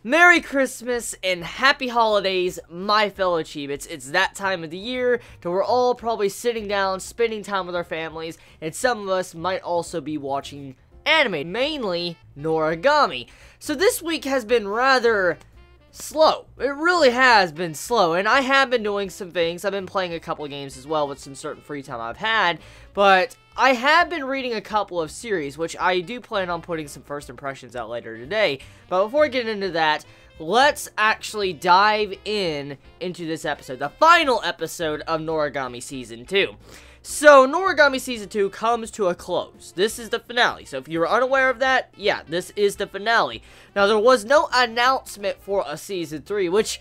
Merry Christmas and Happy Holidays, my fellow Chiebits. It's that time of the year that we're all probably sitting down, spending time with our families, and some of us might also be watching anime, mainly Noragami. So this week has been rather slow. It really has been slow, and I have been doing some things. I've been playing a couple of games as well with some certain free time I've had, but I have been reading a couple of series, which I do plan on putting some first impressions out later today. But before we get into that, let's actually dive into this episode, the final episode of Noragami Season 2. So, Noragami Season 2 comes to a close. This is the finale. So, if you were unaware of that, yeah, this is the finale. Now, there was no announcement for a Season 3, which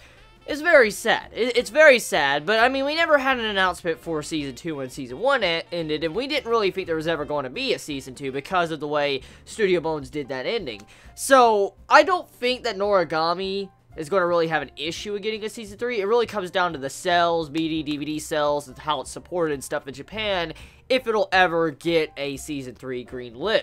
is very sad. It's very sad, but, I mean, we never had an announcement for Season 2 when Season 1 ended, and we didn't really think there was ever going to be a Season 2 because of the way Studio Bones did that ending. So, I don't think that Noragami is going to really have an issue with getting a Season 3. It really comes down to the sales, BD, DVD sales, and how it's supported and stuff in Japan, if it'll ever get a Season 3 greenlit.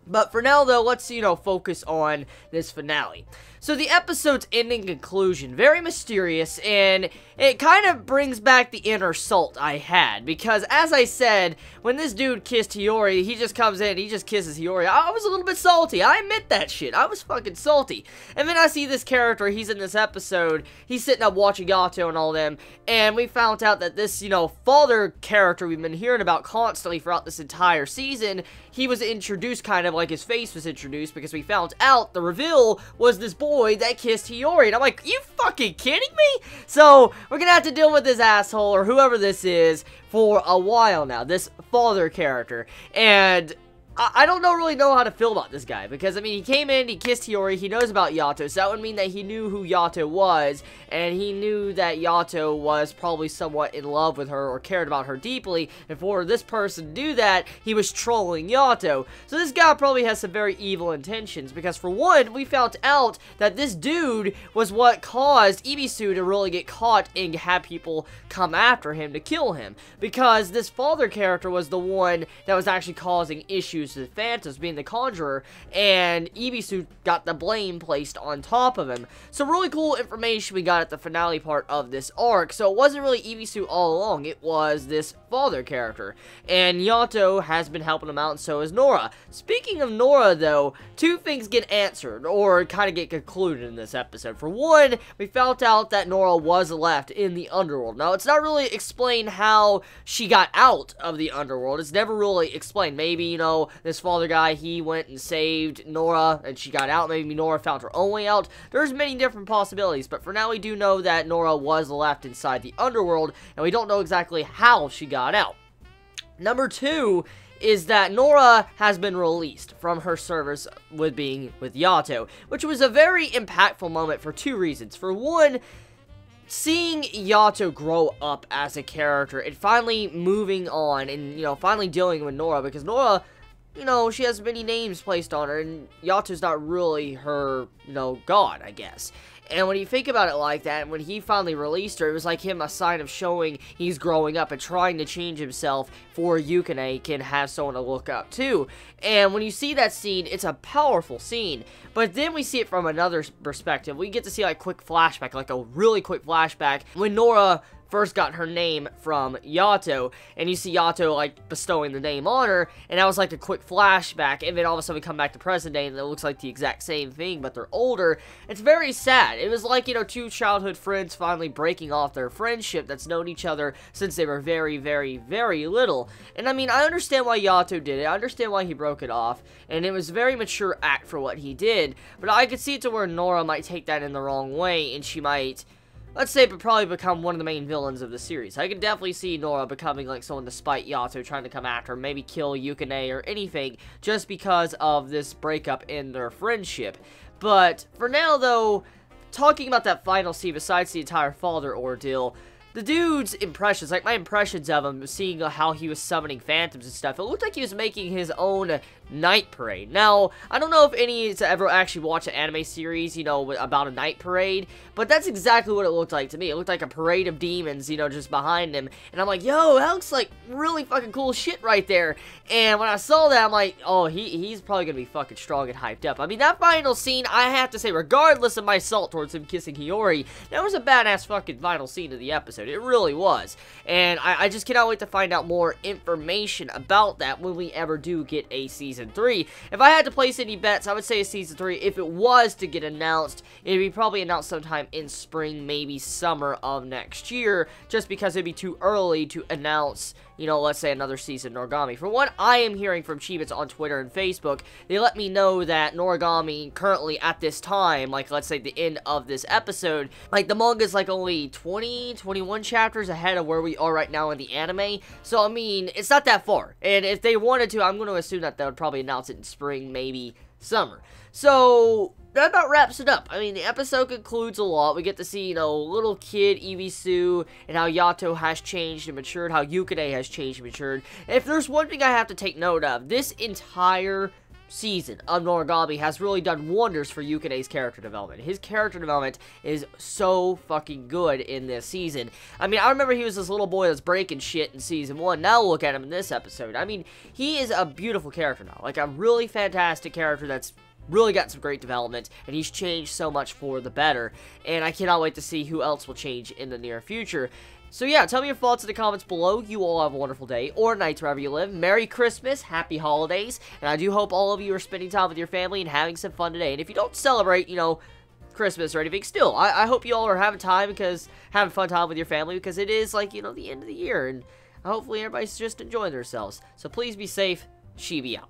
But for now, though, let's, focus on this finale. So the episode's ending conclusion, very mysterious, and it kind of brings back the inner salt I had, because as I said, when this dude kissed Hiyori, he just comes in, he just kisses Hiyori, I was a little bit salty, I admit that shit, I was fucking salty. And then I see this character, he's in this episode, he's sitting up watching Yato and all them, and we found out that this, father character we've been hearing about constantly throughout this entire season, he was introduced kind of like his face was introduced, because we found out the reveal was this boy that kissed Hiyori, and I'm like, you fucking kidding me? So, we're gonna have to deal with this asshole, or whoever this is, for a while now, this father character, and I don't really know how to feel about this guy, because, I mean, he came in, he kissed Hiyori, he knows about Yato, so that would mean that he knew who Yato was, and he knew that Yato was probably somewhat in love with her, or cared about her deeply, and for this person to do that, he was trolling Yato. So this guy probably has some very evil intentions, because for one, we found out that this dude was what caused Ibisu to really get caught and have people come after him to kill him, because this father character was the one that was actually causing issues to the Phantoms, being the Conjurer, and Ibisu got the blame placed on top of him. So really cool information we got at the finale part of this arc. So it wasn't really Ibisu all along, it was this father character, and Yato has been helping him out, and so is Nora. Speaking of Nora, though, two things get answered, or kind of get concluded in this episode. For one, we found out that Nora was left in the underworld. Now, it's not really explained how she got out of the underworld. It's never really explained. Maybe, this father guy, he went and saved Nora, and she got out. Maybe Nora found her own way out. There's many different possibilities, but for now, we do know that Nora was left inside the underworld, and we don't know exactly how she got out. Number two is that Nora has been released from her service with Yato, which was a very impactful moment for two reasons. For one, seeing Yato grow up as a character and finally moving on and, finally dealing with Nora, because Nora, she has many names placed on her, and Yato's not really her, god, I guess. And when you think about it like that, when he finally released her, it was like him a sign of showing he's growing up and trying to change himself for Yukine can have someone to look up to. And when you see that scene, it's a powerful scene. But then we see it from another perspective. We get to see like quick flashback, like a really quick flashback, when Nora first got her name from Yato, and you see Yato, like, bestowing the name on her, and that was, like, a quick flashback, and then all of a sudden we come back to present day, and it looks like the exact same thing, but they're older. It's very sad. It was like, two childhood friends finally breaking off their friendship that's known each other since they were very, very, very little. And, I mean, I understand why Yato did it. I understand why he broke it off, and it was a very mature act for what he did, but I could see it to where Nora might take that in the wrong way, and she might, let's say, but probably become one of the main villains of the series. I can definitely see Nora becoming like someone to spite Yato, trying to come after her, maybe kill Yukine or anything, just because of this breakup in their friendship. But for now, though, talking about that final scene, besides the entire father ordeal, the dude's impressions, like my impressions of him, seeing how he was summoning phantoms and stuff, it looked like he was making his own night parade. Now, I don't know if any has ever actually watched an anime series, you know, about a night parade, but that's exactly what it looked like to me. It looked like a parade of demons, you know, just behind him, and I'm like, yo, that looks like really fucking cool shit right there. And when I saw that, I'm like, oh, he's probably gonna be fucking strong and hyped up. I mean, that final scene, I have to say, regardless of my salt towards him kissing Hiyori, that was a badass fucking final scene of the episode. It really was. And I just cannot wait to find out more information about that when we ever do get a Season 3. If I had to place any bets, I would say a Season 3, if it was to get announced, it'd be probably announced sometime in spring, maybe summer of next year, just because it'd be too early to announce, you know, let's say another season of Noragami. From what I am hearing from Chibits on Twitter and Facebook, they let me know that Noragami currently at this time, like let's say the end of this episode, like the manga's like only 20, 21 chapters ahead of where we are right now in the anime. So I mean, it's not that far. And if they wanted to, I'm going to assume that they would probably announce it in spring, maybe summer. So that about wraps it up. I mean, the episode concludes a lot. We get to see, you know, little kid Ibisu and how Yato has changed and matured, how Yukine has changed and matured. And if there's one thing I have to take note of, this entire season of Noragami has really done wonders for Yukine's character development. His character development is so fucking good in this season. I mean, I remember he was this little boy that's breaking shit in season 1. Now look at him in this episode. I mean, he is a beautiful character now. Like, a really fantastic character that's really got some great development, and he's changed so much for the better, and I cannot wait to see who else will change in the near future. So yeah, tell me your thoughts in the comments below. You all have a wonderful day or night wherever you live. Merry Christmas, Happy Holidays, and I do hope all of you are spending time with your family and having some fun today. And if you don't celebrate, you know, Christmas or anything, still, I hope you all are having fun time with your family, because it is, like, you know, the end of the year, and hopefully everybody's just enjoying themselves. So please be safe. Chibi out.